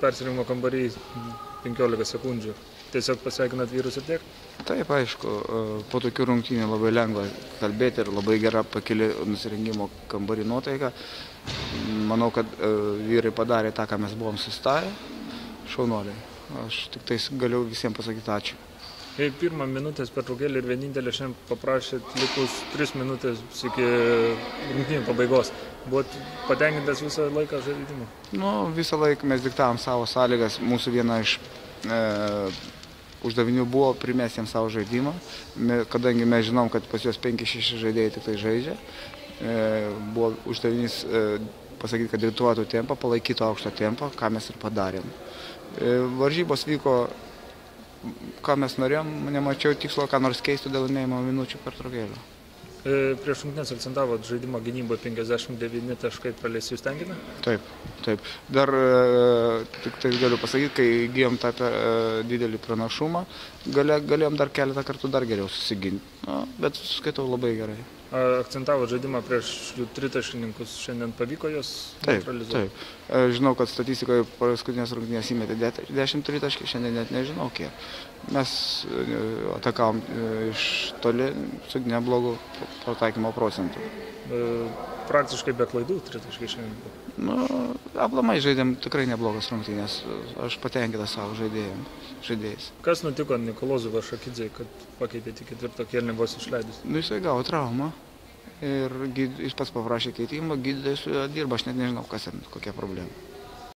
persirengimo kambarį 15 sekundžių. Tiesiog pasveikinat vyrus ir tiek? Taip, aišku, po tokių rungtynių labai lengva kalbėti ir labai gera pakili nusirengimo kambarį nuotaika. Manau, kad vyrai padarė tą, ką mes buvom susitarę. Šaunuoliai. Aš tik tais galiu visiems pasakyti ačiū. Pirmą minutės pertraukėlį ir vienintelį šiandien paprašėt likus 3 minutės iki rungtynių pabaigos. Buvot patenkintas visą laiką žaidimą? Visą laiką mes diktavom savo sąlygas. Mūsų viena iš uždavinių buvo primesti jiems savo žaidimą. Kadangi mes žinom, kad pas juos 5-6 žaidėjai tik tai žaidžia, buvo uždavinys pasakyti, kad diktuotų tempą, palaikytų aukštą tempą, ką mes ir padarėm. Varžybos vyko, ką mes norėjom, nemačiau tikslo, ką nors keistų dėl laimėjimo minučių pertraukėlių. Prieš rungtynes akcentavot žaidimo gynyboje 59 taškai praleisti, jūs tenkina? Taip. Dar tik tai galiu pasakyti, kai įgijom tą didelį pranašumą, galėjom dar keletą kartų dar geriau susiginti, bet skaitau labai gerai. Akcentavo žaidimą prieš tritaškininkus, šiandien pavyko jos neutralizuoti? Taip. Žinau, kad statistikoje paskutinės rungtynės įmetė 10 tritaškį, šiandien net nežinau kiek. Mes atakavom iš toli su neblogu pataikymo procentu. Praktiškai be klaidų tritaškai šiandien? Aplamai žaidėm tikrai neblogas rungtynės. Aš patenkintas savo žaidėjais. Kas nutiko Nikolozui Vašakidzei, kad pakeitė iki 4 kėlinį vos išleidus? Jisai gavo traumą ir jis pats paprašė keitimo, gydytojas dirba, aš net nežinau, kokia problema.